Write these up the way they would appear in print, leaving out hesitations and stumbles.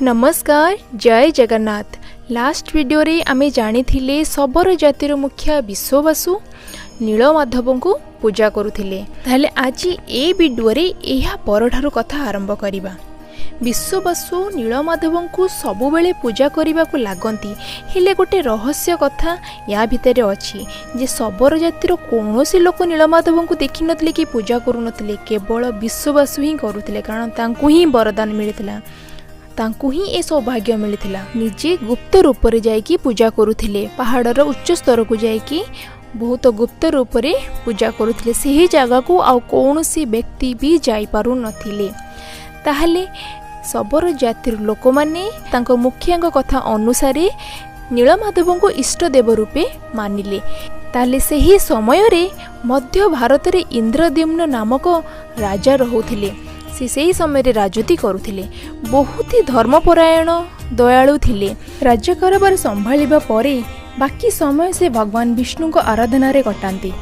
नमस्कार जय Jagannath. Last video रे आमे जानी थिले सबरो जातिर मुख्य विश्ववसु नीलमाधव को पूजा करुथिले। ताहले आज ए वीडियो रे एहा परठारु कथा आरंभ करिबा। विश्ववसु नीलमाधव को सबुबेले पूजा करने को लगती हेले गोटे रहस्य कथा या भितर अच्छी जे शबर जातिर कौन लोक नीलमाधव को देखी नथिले कि पूजा करुनथिले, केवल विश्ववसु ही करुथिले, कारण तांकु ही वरदान मिलिथिला, तांकु ही ए सौभाग्य मिलिथिला। निजे गुप्त रूप रे जाइकी पूजा करुथिले, पहाड़र उच्च स्तर को जाइकी बहुत गुप्त रूप रे पूजा करुथिले। सही जगह को आ कौनसी व्यक्ति भी जाई पारु नथिले। ताहले शबर जातिर लोक माने तांको मुखियांक कथा अनुसार नीलमाधव को इष्ट देव रूपे मानिले। ताले सही समय रे मध्य भारत रे इंद्रद्युम्न नामक राजा रहुथिले। से समय रे राजती करुथिले। बहुत ही धर्मपरायण दयालु थिले। राज्य कारभार संभालिबा परे बाकी समय से भगवान विष्णु को आराधना रे कटांती।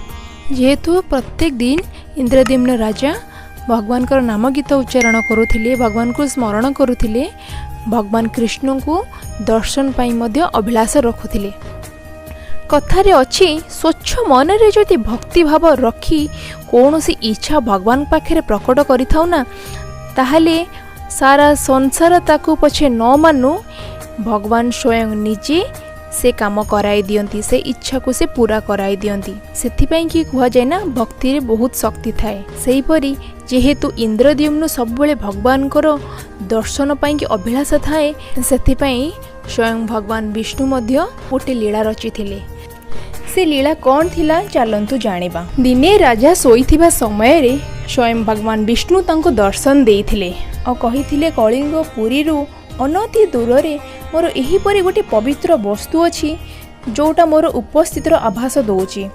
जेहेतु प्रत्येक दिन इंद्रद्युम्न राजा भगवान का नाम गीत उच्चारण करुथिले, भगवान को स्मरण करुथिले, भगवान कृष्ण को दर्शन पाई मध्य अभिलाष रखुथिले। कथारे अच्छी स्वच्छ मन रे जदि भक्ति भाव रखी कौन सी इच्छा भगवान पाखे प्रकट करिथाउ ना, ताहले सारा संसार ताकू पछे न मानु भगवान स्वयं निजे से काम कराई दियंती, से इच्छा को से पूरा कराई दियंती। सेथिपाई कि कुहा जाय ना भक्ति रे बहुत शक्ति थाए। सेही परी जेहेतु इंद्रद्युम्न सबबेले भगवान को दर्शन पाई कि अभिलाष थाए, सेथिपाई स्वयं भगवान विष्णु मध्य गोटे लीला रचिथिले। से लीला कौन थिला चलंतु जानिबा। दिने राजा सोईथिबा समय रे स्वयं भगवान विष्णु तांको दर्शन देइथिले और कहिथिले कलिंग पुरी रु अनति दूर रे मोर एही परी गोटे पवित्र वस्तु अछि जोटा मोर उपस्थितिर आभास दउछि।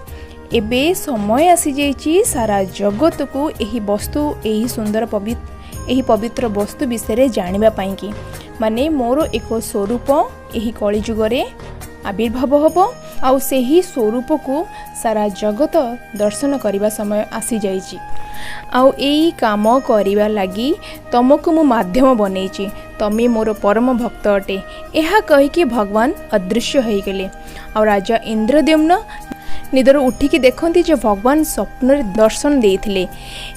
एबे समय आसी जाइछि सारा जगत को एही वस्तु एही सुंदर पवित्र वस्तु विषय जानिबा पाई कि माने मोर एक स्वरूप एही कलिजुग रे आविर्भाव होबो आउ सेही स्वरूप को सारा जगत दर्शन करिबा समय आसी जाइछि। आउ एई काम करिबा लागि तुमको मु माध्यम बनैछि, तमे मोर परम भक्त अटे। एहा कहि कि भगवान अदृश्य हो गले। आउ राजा इंद्रद्युम्न निदर उठिकी देखती जे भगवान स्वप्न दर्शन देइथिले।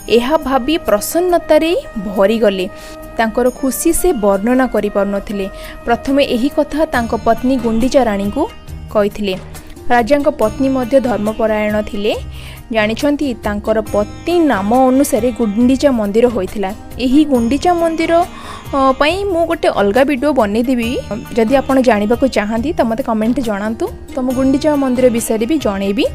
एहा भाबी प्रसन्नता रे भरी गले। तांकर खुशी से वर्णना करि पारनथिले। प्रथमे एही कथा तांको पत्नी गुंडीचा रानी को कहिथिले। राजांक पत्नी मध्य धर्मपरायण थिले। जानिछंती तांकर पत्नी नाम अनुसार गुंडीचा मंदिर होइथिला। एही गुंडीचा मंदिर पई मु गोटे अलगा वीडियो बनै देबी। जदि आपण जानिबा को चाहंती त मते कमेंट जणांतु, त मु गुंडीचा मंदिर विषय भी जणेबी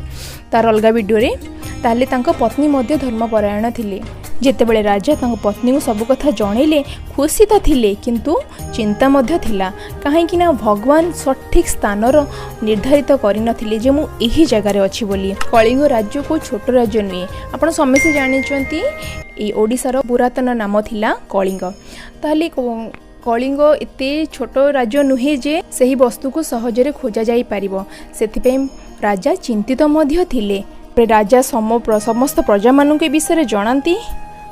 तार अलगा वीडियो रे। ताले तांको पत्नी मध्य धर्मपरायण थिले। जेतेबेले राजा तांको पत्नी को सब कथा जणैले खुशी तो थिले किंतु चिंता मध्य थिला। काहेकि ना भगवान सठिक स्थान निर्धारित करि नथिले जे मु एही जगह रे अछि बोली। कलिंग राज्य को छोट राज्य नुए। आपण समस्त जानिचंती ए ओडिसार पुरातन नाम थिला कलिंग। ताले कलिंग एते छोट राज्य नुहे जे सही वस्तु को सहजरे खोजा जाई परिबो। सेथिपे राजा चिंतित मध्य थिले। राजा समस्त प्रजा मान के विषय जनाती।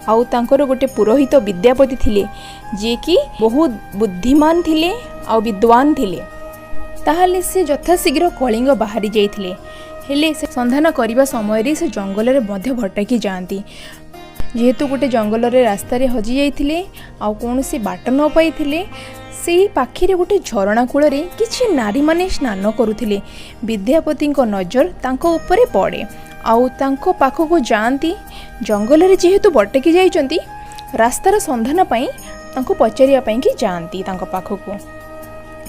आउ तांकर गोटे पुरोहित विद्यापति थिले जे कि बहुत बुद्धिमान थिले आउ विद्वान थिले। ताहले से यथाशीघ्र कलिंग बाहरी जाइथिले। हेले से संधान करिबा समय रे से जंगल रे मध्य भटकी जांती। जेहेतु गोटे जंगल रे रास्ता रे हजी जाइथिले आउ कोनोसी बाट न पाइथिले, सेही पाखिरे गोटे झरणा कूल रे किछि नारी माने स्नान करुथिले। विद्यापति को नजर तांको ऊपर पड़े आउ तांको पाखको जांती। जंगल रे जेहेतु भटकी जाइचंती रास्तार संधान पाई तांको पचारिया पाई कि जांती तांको पाखको।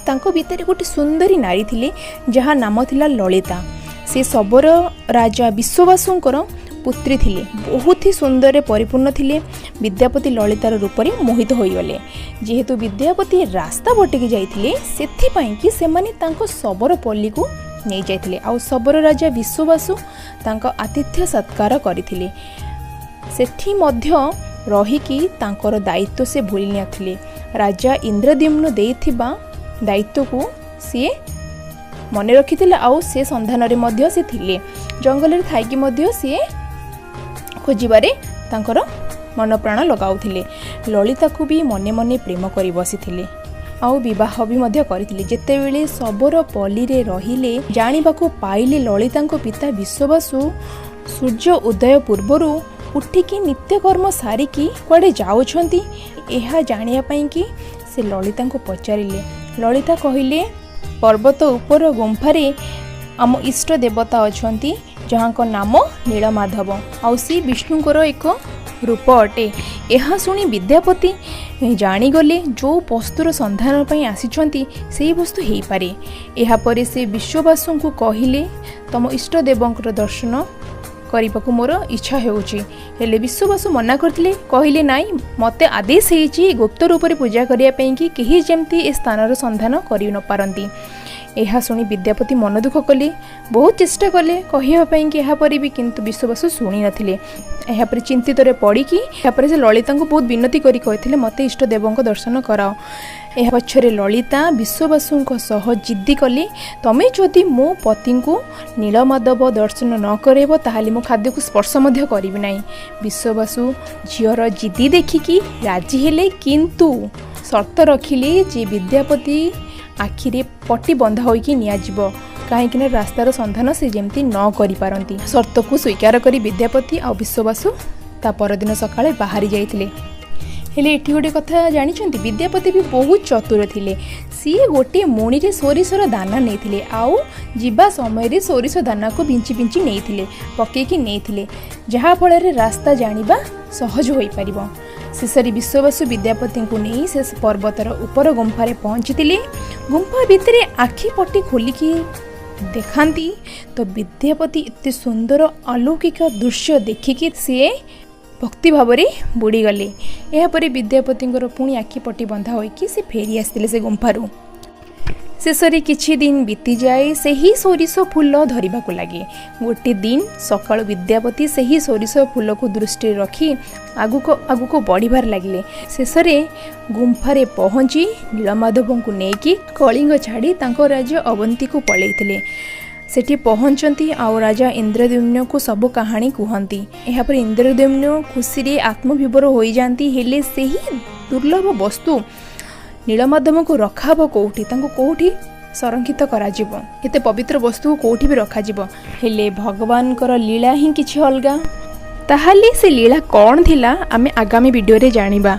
तांको भीतर गोटे सुंदरी नारी थिले जहा नाम थिला ललिता। से शबर राजा विश्ववसुंकर पुत्री थिले। बहुत ही सुंदर परिपूर्ण थिले। विद्यापति ललितार रूप रे मोहित होई गले। जेहेतु विद्यापति रास्ता भटकी जाइथिले सेथि पाई कि से माने तांको शबर पल्ली को नहीं जाइथिले। आउ शबर राजा विश्ववसु तांको आतिथ्य सत्कार करिथिले। सेठी मध्य रहिकी तांकर दायित्व से भूली नथिले। राजा इंद्रद्युम्न देइथिबा दायित्व को सी मने रखिथिले। आउ से संधान रे मध्य से थिले। जंगल रे थाइकी मध्य सी खोजिबारे तांकर मन प्राण लगाउथिले। ललिता को भी मने मने प्रेम करी बसिथिले। ଆଉ ବିବାହ ବି ମଧ୍ୟ କରିଥିଲେ। ଯେତେବେଳେ ଶବର ପଲ୍ଲୀରେ ରହିଲେ ଜାଣିବାକୁ ପାଇଲେ ଲଳିତାଙ୍କ ପିତା ବିଶ୍ୱବସୁ ସୂର୍ଯ୍ୟ ଉଦୟ ପୂର୍ବରୁ ଉଠିକି ନିତ୍ୟକର୍ମ ସାରିକି କୁଆଡ଼େ ଯାଉଛନ୍ତି। ଏହା ଜାଣିବା ପାଇଁକି ସେ ଲଳିତାଙ୍କୁ ପଚାରିଲେ। ଲଳିତା କହିଲେ, ପର୍ବତ ଉପର ଗୁମ୍ଫାରେ ଆମ ଇଷ୍ଟ ଦେବତା ଅଛନ୍ତି, ଯାହାଙ୍କ ନାମ ନୀଳମାଧବ, ଆଉ ସେ ବିଷ୍ଣୁଙ୍କର ଏକ ରୂପ ଅଟେ। ଏହା ଶୁଣି ବିଦ୍ୟାପତି ଜାଣିଗଲେ ଯେଉଁ ବସ୍ତୁର ସନ୍ଧାନ ପାଇଁ ଆସିଛନ୍ତି ସେହି ବସ୍ତୁ ହେଇପାରେ। ଏହାପରେ ସେ ବିଶ୍ୱବାସୁଙ୍କୁ କହିଲେ, ତମ ଇଷ୍ଟ ଦେବଙ୍କର ଦର୍ଶନ କରିବାକୁ ମୋର ଇଚ୍ଛା ହେଉଛି। ହେଲେ ବିଶ୍ୱବାସୁ ମନା କରିଥିଲେ, କହିଲେ ନାଇଁ, ମୋତେ ଆଦେଶ ହେଇଛି ଗୁପ୍ତ ରୂପରେ ପୂଜା କରିବା ପାଇଁକି କେହି ଯେମିତି ଏ ସ୍ଥାନର ସନ୍ଧାନ କରି ନପାରନ୍ତି। ଏହା ଶୁଣି ବିଦ୍ୟାପତି ମନ ଦୁଃଖ କଲେ, ବହୁତ ଚେଷ୍ଟା କଲେ କହିବା ପାଇଁକି ଏହାପରେ ବି, କିନ୍ତୁ ବିଶ୍ୱବାସୁ ଶୁଣି ନଥିଲେ। ଏହାପରେ ଚିନ୍ତିତରେ ପଡ଼ିକି ଏହାପରେ ସେ ଲଳିତାଙ୍କୁ ବହୁତ ବିନତି କରି କହିଥିଲେ, ମୋତେ ଇଷ୍ଟ ଦେବଙ୍କ ଦର୍ଶନ କରାଅ। ଏହା ପଛରେ ଲଳିତା ବିଶ୍ୱବାସୁଙ୍କ ସହ ଜିଦ୍ଦି କଲେ, ତମେ ଯଦି ମୋ ପତିଙ୍କୁ ନୀଳମାଧବ ଦର୍ଶନ ନ କରାଇବ ତାହେଲେ ମୁଁ ଖାଦ୍ୟକୁ ସ୍ପର୍ଶ ମଧ୍ୟ କରିବି ନାହିଁ। ବିଶ୍ୱବାସୁ ଝିଅର ଜିଦ୍ଦି ଦେଖିକି ରାଜି ହେଲେ, କିନ୍ତୁ ସର୍ତ୍ତ ରଖିଲେ ଯେ ବିଦ୍ୟାପତି ଆଖିରେ ପଟି ବନ୍ଧା ହୋଇକି ନିଆଯିବ, କାହିଁକିନା ରାସ୍ତାର ସନ୍ଧାନ ସେ ଯେମିତି ନ କରିପାରନ୍ତି। ସର୍ତ୍ତକୁ ସ୍ୱୀକାର କରି ବିଦ୍ୟାପତି ଆଉ ବିଶ୍ୱବାସୁ ତା ପରଦିନ ସକାଳେ ବାହାରି ଯାଇଥିଲେ। ହେଲେ ଏଠି ଗୋଟେ କଥା ଜାଣିଛନ୍ତି, ବିଦ୍ୟାପତି ବି ବହୁତ ଚତୁର ଥିଲେ। ସିଏ ଗୋଟିଏ ମୁଣିରେ ସୋରିଷର ଦାନା ନେଇଥିଲେ, ଆଉ ଯିବା ସମୟରେ ସୋରିଷ ଦାନାକୁ ବିଞ୍ଚି ବିଞ୍ଚି ନେଇଥିଲେ, ପକେଇକି ନେଇଥିଲେ, ଯାହାଫଳରେ ରାସ୍ତା ଜାଣିବା ସହଜ ହୋଇପାରିବ। ଶେଷରେ ବିଶ୍ୱବାସୁ ବିଦ୍ୟାପତିଙ୍କୁ ନେଇ ସେ ପର୍ବତର ଉପର ଗୁମ୍ଫାରେ ପହଞ୍ଚିଥିଲେ। ଗୁମ୍ଫା ଭିତରେ ଆଖି ପଟି ଖୋଲିକି ଦେଖାନ୍ତି ତ ବିଦ୍ୟାପତି ଏତେ ସୁନ୍ଦର ଅଲୌକିକ ଦୃଶ୍ୟ ଦେଖିକି ସିଏ ଭକ୍ତି ଭାବରେ ବୁଡ଼ିଗଲେ। ଏହାପରେ ବିଦ୍ୟାପତିଙ୍କର ପୁଣି ଆଖି ପଟି ବନ୍ଧା ହୋଇକି ସେ ଫେରି ଆସିଥିଲେ ସେ ଗୁମ୍ଫାରୁ। ଶେଷରେ କିଛି ଦିନ ବିତିଯାଏ, ସେହି ସୋରିଷ ଫୁଲ ଧରିବାକୁ ଲାଗେ। ଗୋଟିଏ ଦିନ ସକାଳୁ ବିଦ୍ୟାପତି ସେହି ସୋରିଷ ଫୁଲକୁ ଦୃଷ୍ଟିରେ ରଖି ଆଗକୁ ବଢ଼ିବାର ଲାଗିଲେ। ଶେଷରେ ଗୁମ୍ଫାରେ ପହଞ୍ଚି ନୀଳମାଧବଙ୍କୁ ନେଇକି କଳିଙ୍ଗ ଛାଡ଼ି ତାଙ୍କ ରାଜ୍ୟ ଅବନ୍ତୀକୁ ପଳାଇଥିଲେ। ସେଠି ପହଞ୍ଚନ୍ତି ଆଉ ରାଜା ଇନ୍ଦ୍ରଦ୍ୟୁମ୍ନକୁ ସବୁ କାହାଣୀ କୁହନ୍ତି। ଏହାପରେ ଇନ୍ଦ୍ରଦ୍ୟୁମ୍ନ ଖୁସିରେ ଆତ୍ମବିଭୋର ହୋଇଯାନ୍ତି। ହେଲେ ସେହି ଦୁର୍ଲଭ ବସ୍ତୁ ନୀଳମାଧବଙ୍କୁ ରଖାବ କେଉଁଠି, ତାଙ୍କୁ କେଉଁଠି ସଂରକ୍ଷିତ କରାଯିବ, ଏତେ ପବିତ୍ର ବସ୍ତୁକୁ କେଉଁଠି ବି ରଖାଯିବ। ହେଲେ ଭଗବାନଙ୍କର ଲୀଳା ହିଁ କିଛି ଅଲଗା। ତାହେଲେ ସେ ଲୀଳା କ'ଣ ଥିଲା ଆମେ ଆଗାମୀ ଭିଡ଼ିଓରେ ଜାଣିବା।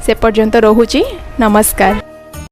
ସେ ପର୍ଯ୍ୟନ୍ତ ରହୁଛି, ନମସ୍କାର।